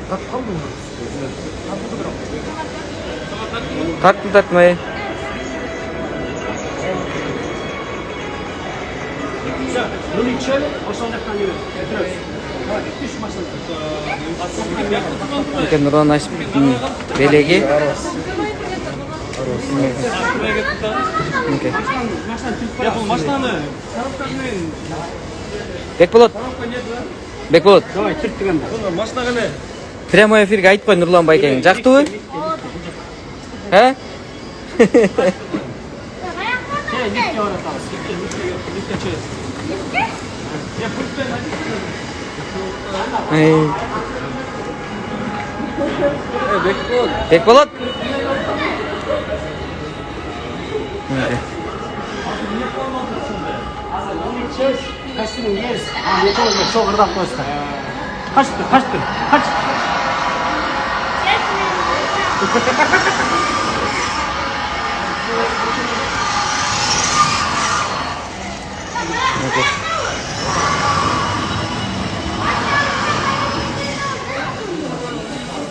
Tartma. Mungkin Nurul Nasib belegi. Oke. Бекболот. Прямой эфирге айтпай Нурлан Байкең. Жактыбы? Ха? Бекболот. Kaçtın yes. Yeter mi? Çok hırdak koysun. Kaçtı.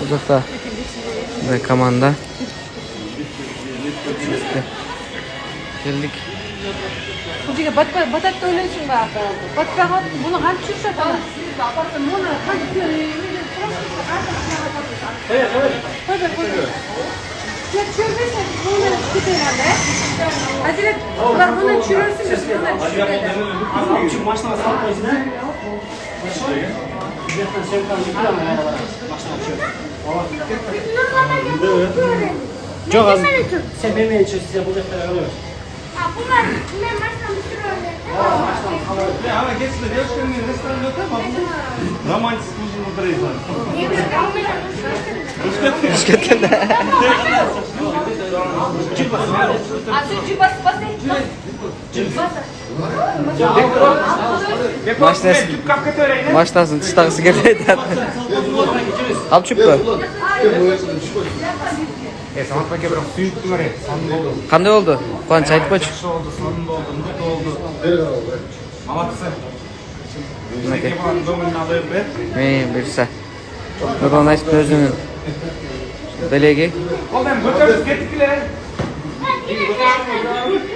Uzakta ve komanda geldik. Kuziga batak to'ylaysin ba. Batpag'ot buni ham tushiradi. Buni ham tushirmaysan, buni tushiradi. Hazrat, ular buni tushirsin, biz buni tushiradi. Çünkü maçtan sağ koysun. Zaten sen kan yıkılan arabalar. Maçtan açıyor. Çok az. Sen benim için size yapacaklar alıyor. Bunlar maçtan tutuyorlar. Ama geçti de yaşlarının restoranı yok ama romantik uzun oturuyorlar. Maçtasın tustağısı geldi. Al çöpü. Samat Bey'e bırak süyüktü var ya. Qanday oldu? Quvonch aytpochi. Oldu, sonunda oldu, mutlu oldu. Malatsa. Nega bu domini alib Buyursa. Nurul Nasib o'zining belegi. Oğlum götürüp gettikler.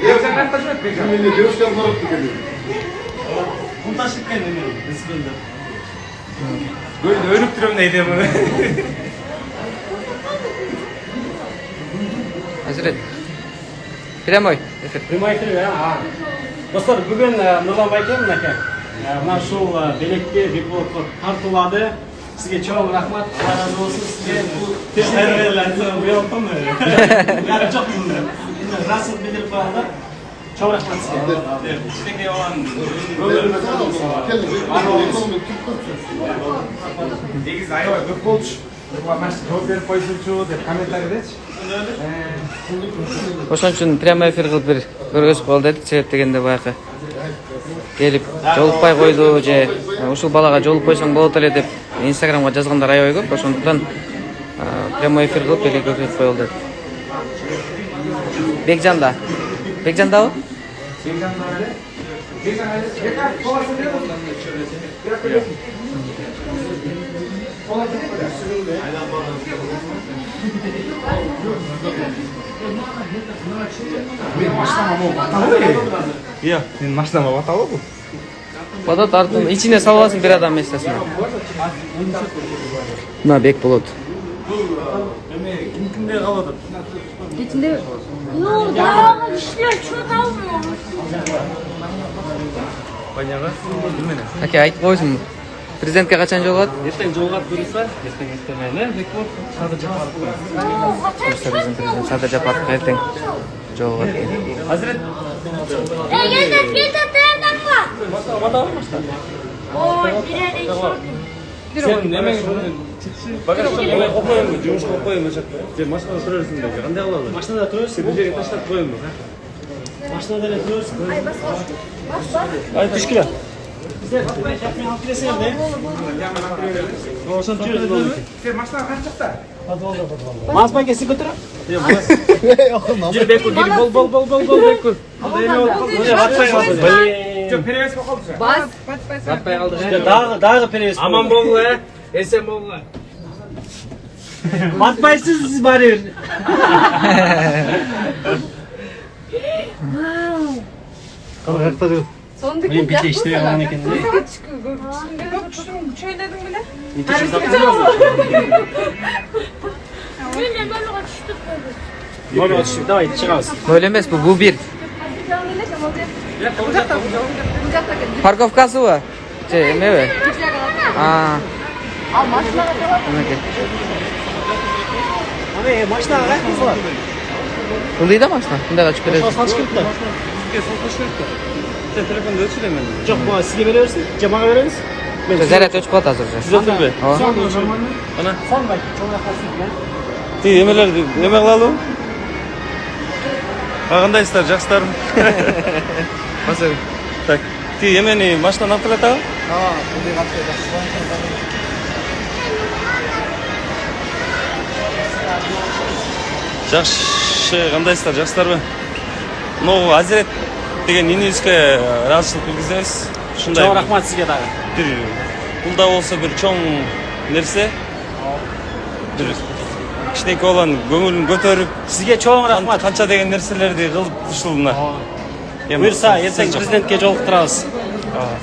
Devletler taşımak bekliyor. Şimdi Devşkan Marok tüketiyor. Bunu taşırken dönüyorum. Bismillah. Böyle ölüp duruyorum neydi bunu? Hazret. Prямой эфир. Prima efir ya. Dostlar bugün Nurlan Baykem mineke. Mana şu belekli Bekbolot'u tartılады. Sizge çok rahmat. Allah razı olsun sizge. Teşekkür ederim. Bu yaptım mı? Yani çok güzel. Nasıl bildirip bağlı. Çok rahmat sizge. İçindeki olan Негиз аябай көп болчу. Маш жооп берип койсунчу деп комментариydечи. Ошон үчүн прямой эфир кылып бир көргөзүп кол дедик. Себеп дегенде баягы келип жолукпай койду же ушул балага жолуп койсоң болот эле деп Instagramга жазгандар аябай көп. Ошондуктан прямой эфир кылып эле көрсөтүп коелу дедик. Бекжандабы? Iya, men машинама баталы бу. Бада тартып ичине салып алсын бир адам местесине. Мына Бекболот. Kimde kaladı? Içinde Yok, daha işler çok almıyor. Баягы эмне? Аке айтып койсун. Президентке качан жолугат? Ертең жолға бұйырса, ертең ертең Бекболот Садыр Жапаров. Президент Садыр Жапаров эртең жолугат. Hazret. Gel nereden var? Mata var mı? Oy, birer Sen nemen bagajda qo'yaymi, jumishga qo'yaymi chaqda. Sen mashinada turarsan dedi. Qanday qiladi? Mashinada turarsan, bu yerga tashlab qo'yaymi? Mashinada turarsan. Ay, tishkila. Bizlar chaqni olib kelasan de. O'shan turadi. Sen машина qanchaqda? Mazbaga siz ko'tara. Yo'q, Bekul, bol Bekul. Жоқ, перевес болып қалды. Batpay qaldı. Dağı perevez. Aman bol esen bol. Batpaysiz siz bari. Kalk ayakta dur. Sondaki Benim bir de işte yalan ekan. Söyledim bile. Ben de böyle açtık böyle. Böyle oturup davay çıkabız. Böyle emas bu bir. Parkovkası bu. Nima bu? Ha. Al maşinaga sabab. Ana maçta ayakta var. Bundayda mashina. Bunday ochib berasiz. Saç kırıklar. Sizga sotilish kerak. Sen telefonda o'chiraman. Yok bu sizge veriyorsun. Cemağa veririz. Zaryad o'chib qoladi hozircha. Tuzatib. Ana. Son bak. Çoğuna kalsın lan. Nimalar nima qiladi? Qandaysizlar, yaxshilarmi? Masal. Tak. Yemeni mashinani olib keladimi? Ha, bunday qilib. Yaxshi, qandaysizlar, yaxshilarmi? No, Hazret degan Ninivskaya razıchilik bildirsangiz, shunday. Çok rahmat sizge dağı. Bir pulda olsa bir cho'ng narsa. Bir kichik olan ko'ngilni ko'tarib, Sizge çok rahmat. qancha degan narsalarni qilib tushildim. Buyursa ertaga prezidentke jolukturabız.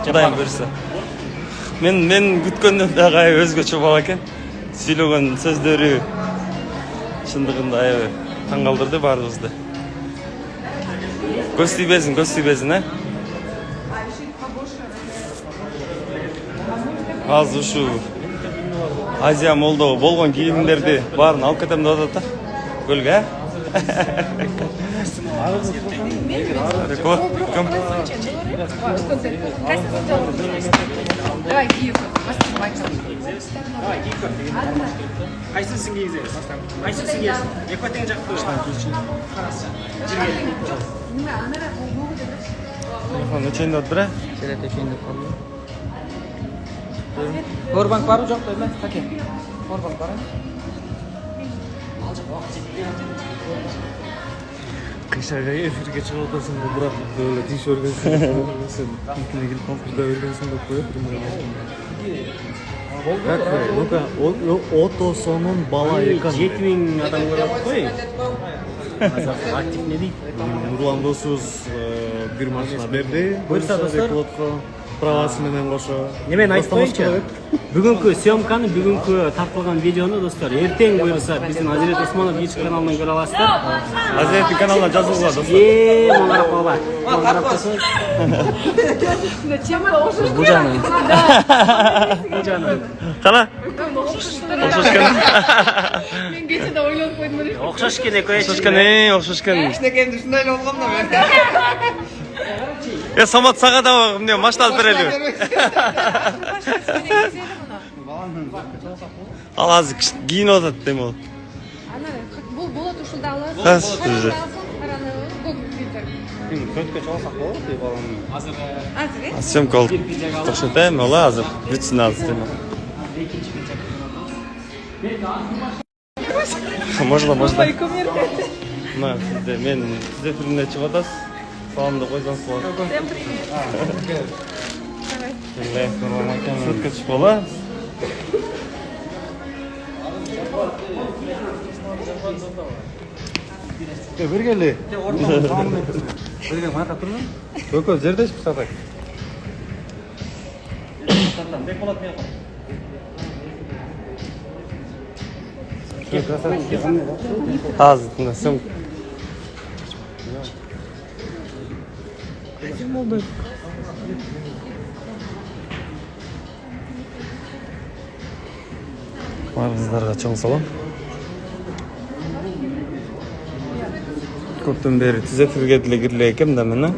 Xudayim buyursa. Men kutgandan da g'oyat o'zgacha bor ekan. Söylegan so'zlari shundig'inda ayoy taң qoldirdi barimizni. Ko'z tiybesin, ha? Hozir shu Aziya Moldova bo'lgan kiyimlarni barini olib ketam deb o'tadi. Ko'lga. Давай, Киев. Qaysi sizge yiyeceğiz? Qaysi sizge? Ekvaten jakты. Telefon o'chindi o'tira. Zaryad o'chindi qoldi. Powerbank bor u yoqda emas, taka. Powerbank bor. Qishaga efirga chiqib o'tasan deb biroq böyle tish o'rgansan. Sen ikkiligil kompyuter o'rgansan deb qo'yib Ну-ка, Отосонун бала экан. 7000 адам көріп қой. Актив не дейді? Нурлан досуз бир машина берди. Буйрса, достор. Правасы менен кошо. Немен айтып қойыншы. Бүгінгі съемканы, бүгінгі тартылған видеоны достар, ертең бұйырса біздің Азирет Османов YouTube каналынан көре аласыздар. Hazretli kanalına жазылуға достар. Маңғарап қала. Маңғарап қасыз. Bu jani. Bu жаным. Qana? O'xshashgan. Men kechada o'ylab qo'ydim. Оқшаш кене көйші. O'xshashgan. Ya Samat sağa da ne maçta alып берели. Al azıcık giyin odat demi ol. Bu болады ушулда аласыз. Қас, уже. Көткө чалсак болот деп балам. Азыр э? Съемка oldu. To'xtataymi? Ola hozir. Bitsin hozir demi. Можно. Mana sizde men size filmde chiqib o'tasiz. Salomda qo'ysangiz bo'ladi. Sutka tushib qoladi. Бергели. Birga mana turmi? Ko'ko жерде chiqib satak. Hozir bunda so'm. Barzlarga cho'ng salom. Ko'pdan beri tuzatuvga kirlar ekan-da mana.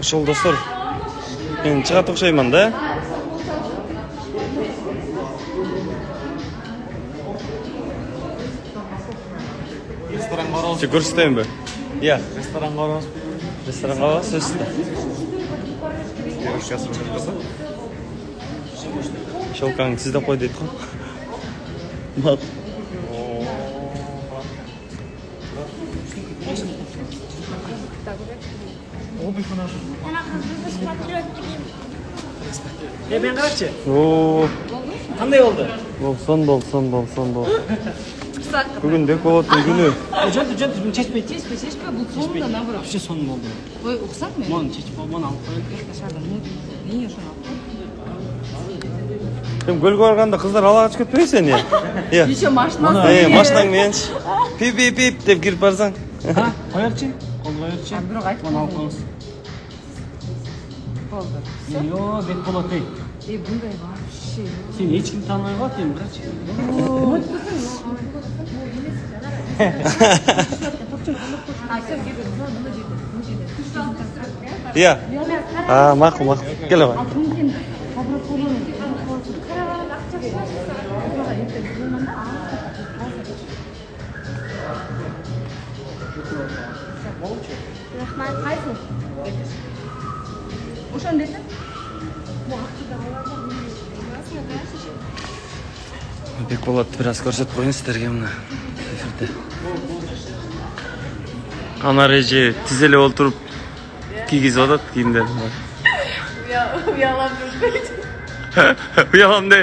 Ошол достор, мен чыгат окшоймун да. Ресторанга барабыз. Че көрсөтөйүнбү? Иә, Ресторанга барабыз. ресторанга барабыз. жасап жатса. Шолкаң сізді қой дейді ғой. Мал. Ана қызды смотрю. Мен қарапшы. О, Қандай болды? сон бол. Бүгін бек болатын күні. Жөнді, бұны шешпейді. Шешпе, бұл соңында наоборот. Вообще сон болды. Ой, ұқсат мен? Мұны шешіп алып, алып қойып. Не үшін алып? Кім көлге барғанда қыздар алаға шығып кетпей сен я? Еще машинасы. Машинаң менші. Пип деп кіріп барсаң. Қоярчы? Қол қоярчы? Бірақ айтып Мұны алып қойыңыз. болды. Йо, бек болады ей. Бұндай вообще. Сен ешкім танымай қалады деймін, қарашы. Иә. Мақұл. Келе ғой. Рахмат. Қайсың? Ошон десем? Бек болот біраз көрсетіп қойын сіздерге мына эфирде. Ана реже тізелі отырып кигізіп отады киімдерін. Уялам жүрмейді. Уялам не?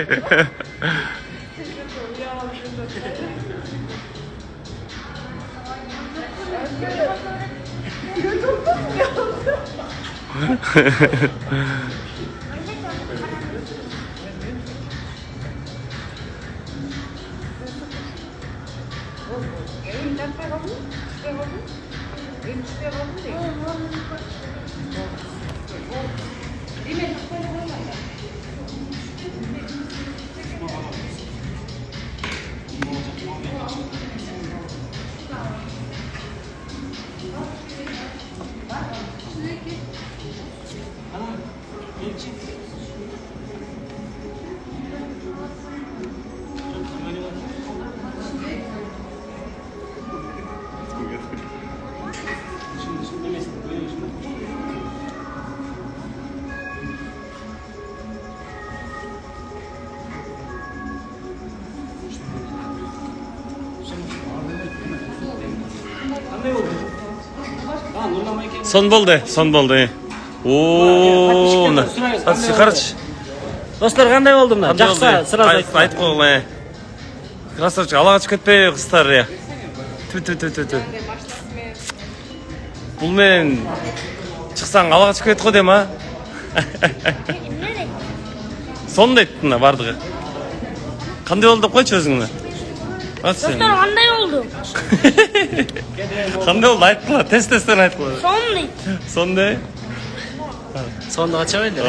Сон болды. О, мына. Қарашы. Достар, қандай болды мына? Жақсы, сразу айтып қой. Красавчик, алаға шығып кетпей қыздар, я. Ту. Бұл мен шықсаң алаға шығып кетті ғой дем, а? Сон дейді мына бардығы. Қандай болды қойшы өзіңді? Достар, қандай болды? Қандай болды айтқыла, тест-тесттен айтқыла. Сон дейді. Сондай? Сонда қача бәлді?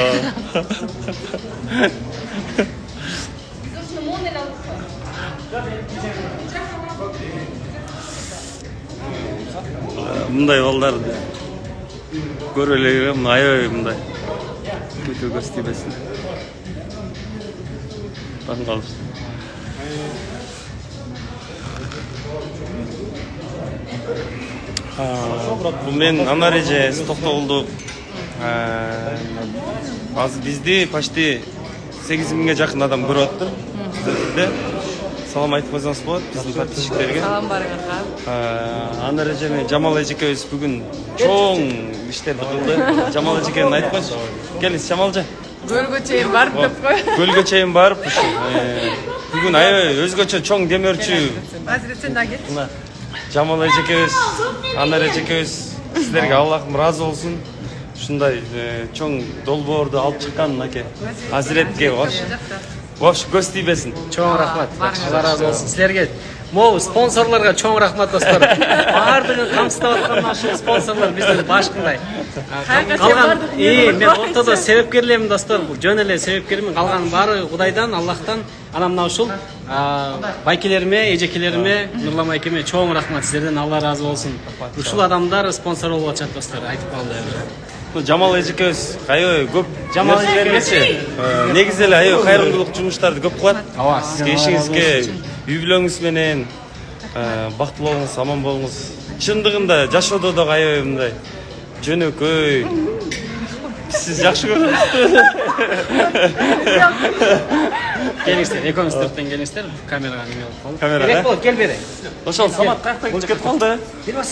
Мұндай балдарды көрелегі айой мұндай көте көрсетебесін. Таң қалышты. Бұл мен ана реже тоқтауылдық. Бізді почти 8.000-ге жақын адам көріп отыр. Салам айтып қойсаңыз болады біздің подписчиктерге. Салам барыңызға. Ана реже мен Жамал эжекебиз бүгін чоң иштерди кылды. Жамал эжекени айтып койчу. Келиңиз Жамалжа. Көлгө чейин барып деп қой. Көлгө чейин барып бүгін аябай өзгөчө чоң демөөрчү. Азыр сен да кет. Мына Жамал эжекебиз, Ана эжекебиз силерге Аллахым разы болсун. Ушундай чоң долбоорду алып чыккан мынакей Азиретке Вош көз тийбесин. Чоң рахмат. Алла разы болсын сілерге. Мол спонсорларға чоң рахмат достар. Бардығын қамсыздап атқан нашыл спонсорлар біздің башқындай. Қалған, мен ортада себепкерлерім достар. Жөн эле себепкерімін. Қалған бары Құдайдан, Аллахтан. Анам наушыл. Байкелеріме, ежекелеріме, Нұрлан Айкеме чоң рахмат. Сіздерден Алла разы болсын. Ушул адамдар спонсор болып атышат достар. Айтып қалды. Жамал эжекебиз аябай көп Жамал эжекебиз негизи эле аябай кайрымдуулук жумуштарды көп кылат. Сизге ишиңизге, үй бүлөңүз менен бактылуу болуңуз, аман болуңуз. Чындыгында жашоодо да аябай мындай жөнөкөй, Siz жакшы көрөсүз. Келиңиздер, экөөңүз төрттөн келиңиздер, камерага неме алып калып. Камера. Керек болот, кел бери. Ошол Самат каякта кетип калды. Келбас.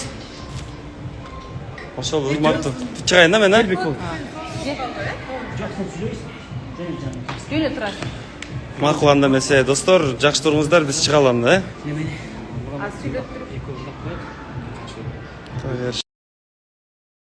Ошол урматтуу. Чыгайын да мен, а? Жөнө турасың. Макул анда эмесе, достор, жакшы туруңуздар, биз чыга аламыз, А сүйлөп туруп. да?